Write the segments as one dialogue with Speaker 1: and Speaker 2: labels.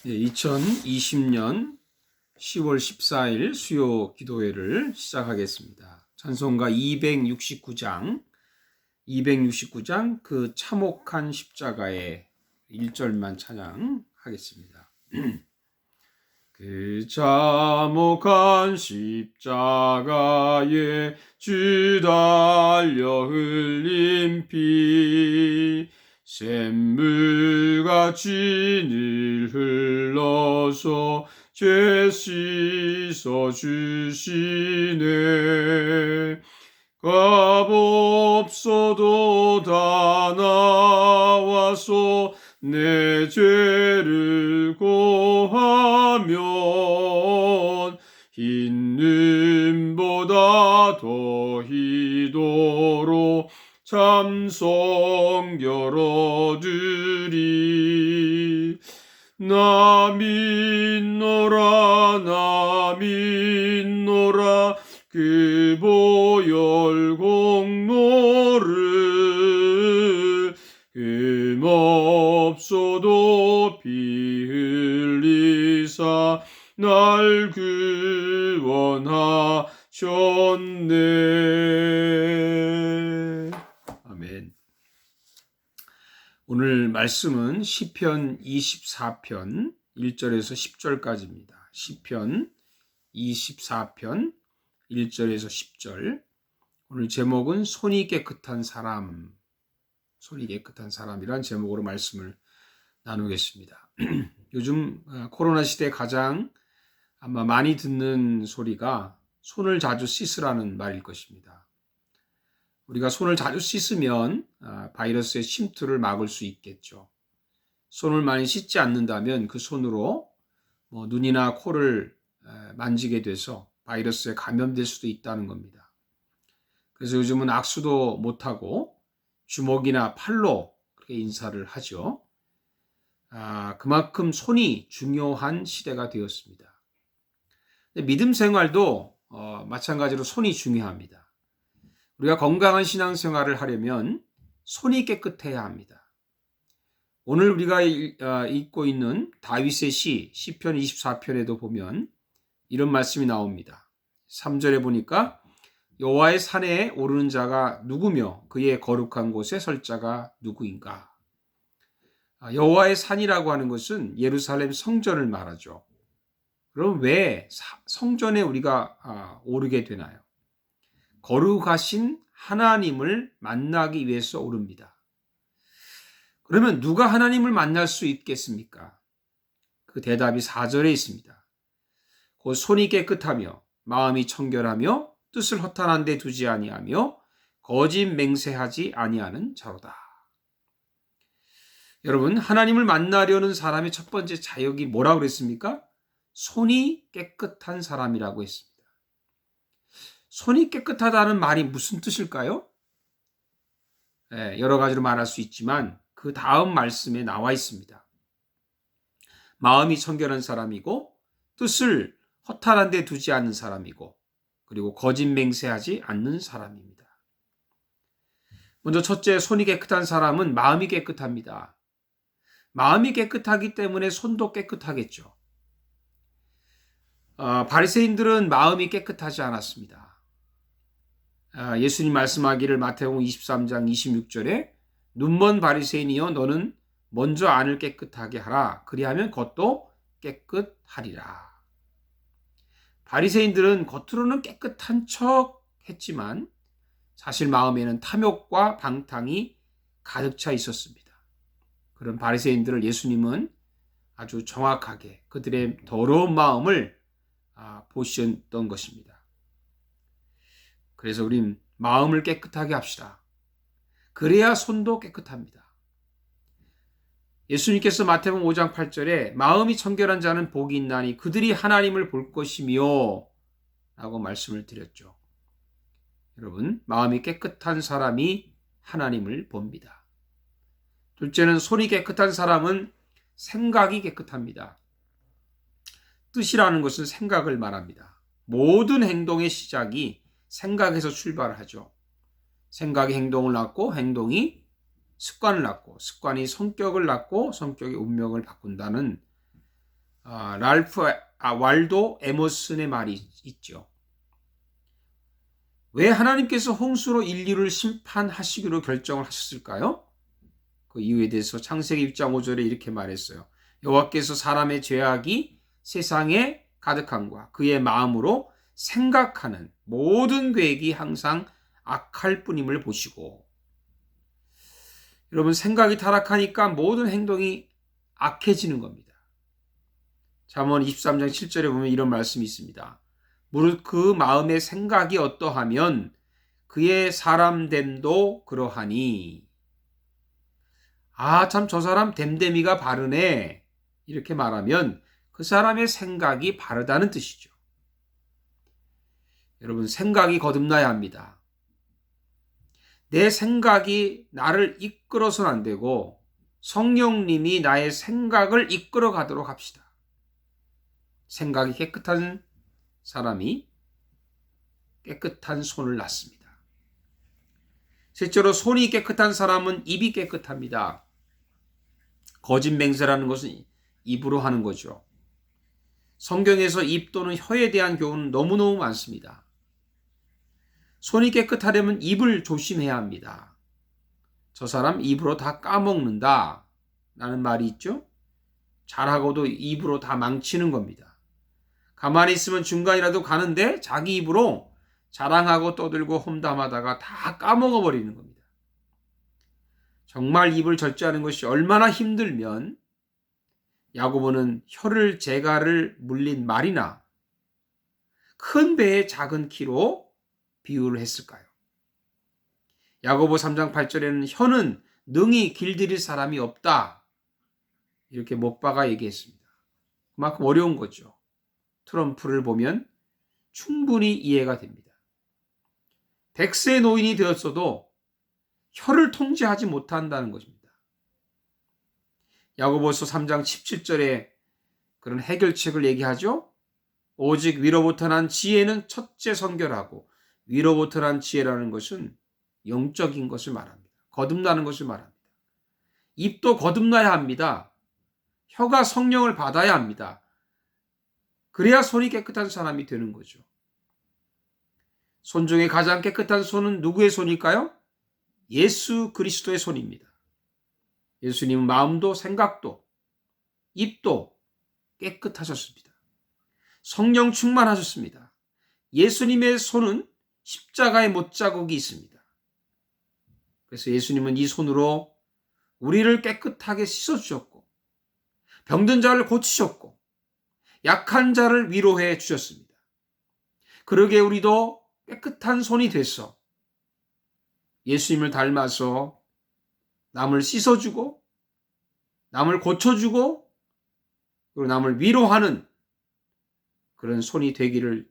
Speaker 1: 2020년 10월 14일 수요 기도회를 시작하겠습니다. 찬송가 269장 그 참혹한 십자가의 1절만 찬양하겠습니다. 그 참혹한 십자가에 주 달려 흘린 피 샘물같이 늘 흘러서 죄 씻어주시네. 값없어도 다 나와서 내 죄를 고하면 흰 눈보다 더 희도록 참성결 얻으리. 나 믿노라 그 보혈 공로를 흠없어도 피 흘리사 날 구원하셨네. 아멘. 오늘 말씀은 시편 24편 1절에서 10절까지입니다. 시편 24편 1절에서 10절. 오늘 제목은 손이 깨끗한 사람이란 제목으로 말씀을 나누겠습니다. 요즘 코로나 시대에 가장 아마 많이 듣는 소리가 손을 자주 씻으라는 말일 것입니다. 우리가 손을 자주 씻으면 바이러스의 침투를 막을 수 있겠죠. 손을 많이 씻지 않는다면 그 손으로 눈이나 코를 만지게 돼서 바이러스에 감염될 수도 있다는 겁니다. 그래서 요즘은 악수도 못하고 주먹이나 팔로 그렇게 인사를 하죠. 그만큼 손이 중요한 시대가 되었습니다. 믿음 생활도 마찬가지로 손이 중요합니다. 우리가 건강한 신앙생활을 하려면 손이 깨끗해야 합니다. 오늘 우리가 읽고 있는 다윗의 시편 24편에도 보면 이런 말씀이 나옵니다. 3절에 보니까 여호와의 산에 오르는 자가 누구며 그의 거룩한 곳에 설 자가 누구인가. 여호와의 산이라고 하는 것은 예루살렘 성전을 말하죠. 그럼 왜 성전에 우리가 오르게 되나요? 거룩하신 하나님을 만나기 위해서 오릅니다. 그러면 누가 하나님을 만날 수 있겠습니까? 그 대답이 4절에 있습니다. 곧 손이 깨끗하며 마음이 청결하며 뜻을 허탄한 데 두지 아니하며 거짓 맹세하지 아니하는 자로다. 여러분, 하나님을 만나려는 사람의 첫 번째 자역이 뭐라고 그랬습니까? 손이 깨끗한 사람이라고 했습니다. 손이 깨끗하다는 말이 무슨 뜻일까요? 여러 가지로 말할 수 있지만 그 다음 말씀에 나와 있습니다. 마음이 청결한 사람이고 뜻을 허탄한 데 두지 않는 사람이고 그리고 거짓 맹세하지 않는 사람입니다. 먼저 첫째, 손이 깨끗한 사람은 마음이 깨끗합니다. 마음이 깨끗하기 때문에 손도 깨끗하겠죠. 바리새인들은 마음이 깨끗하지 않았습니다. 예수님 말씀하기를 마태복음 23장 26절에 눈먼 바리새인이여 너는 먼저 안을 깨끗하게 하라. 그리하면 겉도 깨끗하리라. 바리새인들은 겉으로는 깨끗한 척 했지만 사실 마음에는 탐욕과 방탕이 가득 차 있었습니다. 그런 바리새인들을 예수님은 아주 정확하게 그들의 더러운 마음을 보셨던 것입니다. 그래서 우린 마음을 깨끗하게 합시다. 그래야 손도 깨끗합니다. 예수님께서 마태복음 5장 8절에 마음이 청결한 자는 복이 있나니 그들이 하나님을 볼 것이며 라고 말씀을 드렸죠. 여러분, 마음이 깨끗한 사람이 하나님을 봅니다. 둘째는 손이 깨끗한 사람은 생각이 깨끗합니다. 뜻이라는 것은 생각을 말합니다. 모든 행동의 시작이 생각에서 출발하죠. 생각이 행동을 낳고 행동이 습관을 낳고 습관이 성격을 낳고 성격이 운명을 바꾼다는 왈도 에머슨의 말이 있죠. 왜 하나님께서 홍수로 인류를 심판하시기로 결정을 하셨을까요? 그 이유에 대해서 창세기 6장 5절에 이렇게 말했어요. 여호와께서 사람의 죄악이 세상에 가득함과 그의 마음으로 생각하는 모든 계획이 항상 악할 뿐임을 보시고. 여러분, 생각이 타락하니까 모든 행동이 악해지는 겁니다. 잠언 23장 7절에 보면 이런 말씀이 있습니다. 무릇 그 마음의 생각이 어떠하면 그의 사람됨도 그러하니. 참 저 사람 됨됨이가 바르네, 이렇게 말하면 그 사람의 생각이 바르다는 뜻이죠. 여러분, 생각이 거듭나야 합니다. 내 생각이 나를 이끌어서는 안 되고 성령님이 나의 생각을 이끌어 가도록 합시다. 생각이 깨끗한 사람이 깨끗한 손을 낳습니다. 실제로 손이 깨끗한 사람은 입이 깨끗합니다. 거짓 맹세라는 것은 입으로 하는 거죠. 성경에서 입 또는 혀에 대한 교훈은 너무너무 많습니다. 손이 깨끗하려면 입을 조심해야 합니다. 저 사람 입으로 다 까먹는다 라는 말이 있죠. 잘하고도 입으로 다 망치는 겁니다. 가만히 있으면 중간이라도 가는데 자기 입으로 자랑하고 떠들고 험담하다가 다 까먹어 버리는 겁니다. 정말 입을 절제하는 것이 얼마나 힘들면 야고보는 혀를 재갈을 물린 말이나 큰 배의 작은 키로 비유를 했을까요? 야고보 3장 8절에는 혀는 능히 길들일 사람이 없다, 이렇게 못 박아 얘기했습니다. 그만큼 어려운 거죠. 트럼프를 보면 충분히 이해가 됩니다. 100세 노인이 되었어도 혀를 통제하지 못한다는 것입니다. 야고보서 3장 17절에 그런 해결책을 얘기하죠. 오직 위로부터 난 지혜는 첫째 선결하고, 위로부터 난 지혜라는 것은 영적인 것을 말합니다. 거듭나는 것을 말합니다. 입도 거듭나야 합니다. 혀가 성령을 받아야 합니다. 그래야 손이 깨끗한 사람이 되는 거죠. 손 중에 가장 깨끗한 손은 누구의 손일까요? 예수 그리스도의 손입니다. 예수님은 마음도 생각도 입도 깨끗하셨습니다. 성령 충만하셨습니다. 예수님의 손은 십자가의 못자국이 있습니다. 그래서 예수님은 이 손으로 우리를 깨끗하게 씻어주셨고, 병든 자를 고치셨고, 약한 자를 위로해 주셨습니다. 그러게 우리도 깨끗한 손이 돼서 예수님을 닮아서 남을 씻어주고, 남을 고쳐주고, 그리고 남을 위로하는 그런 손이 되기를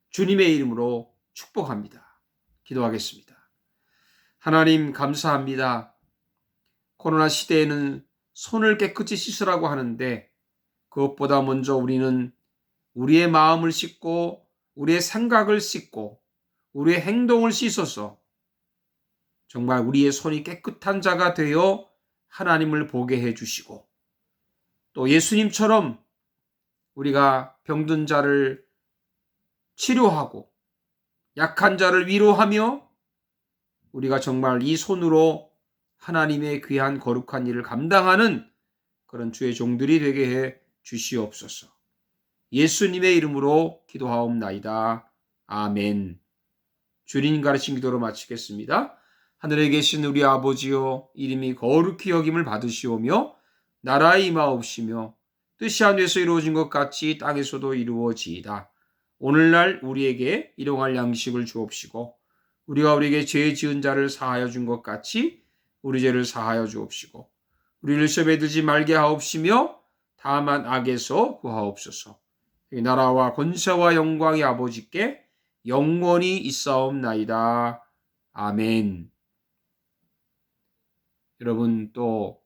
Speaker 1: 주님의 이름으로 축복합니다. 기도하겠습니다. 하나님, 감사합니다. 코로나 시대에는 손을 깨끗이 씻으라고 하는데 그것보다 먼저 우리는 우리의 마음을 씻고 우리의 생각을 씻고 우리의 행동을 씻어서 정말 우리의 손이 깨끗한 자가 되어 하나님을 보게 해주시고, 또 예수님처럼 우리가 병든 자를 치료하고 약한 자를 위로하며 우리가 정말 이 손으로 하나님의 귀한 거룩한 일을 감당하는 그런 주의 종들이 되게 해 주시옵소서. 예수님의 이름으로 기도하옵나이다. 아멘. 주님 가르친 기도로 마치겠습니다. 하늘에 계신 우리 아버지여, 이름이 거룩히 여김을 받으시오며 나라에 임하옵시며 뜻이 하늘에서 이루어진 것 같이 땅에서도 이루어지이다. 오늘날 우리에게 일용할 양식을 주옵시고, 우리가 우리에게 죄 지은 자를 사하여 준 것 같이 우리 죄를 사하여 주옵시고, 우리를 시험에 들지 말게 하옵시며 다만 악에서 구하옵소서. 이 나라와 권세와 영광이 아버지께 영원히 있사옵나이다. 아멘. 여러분, 또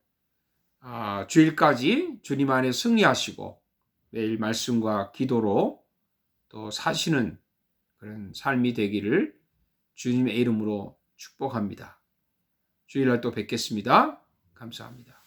Speaker 1: 주일까지 주님 안에 승리하시고 매일 말씀과 기도로 또 사시는 그런 삶이 되기를 주님의 이름으로 축복합니다. 주일날 또 뵙겠습니다. 감사합니다.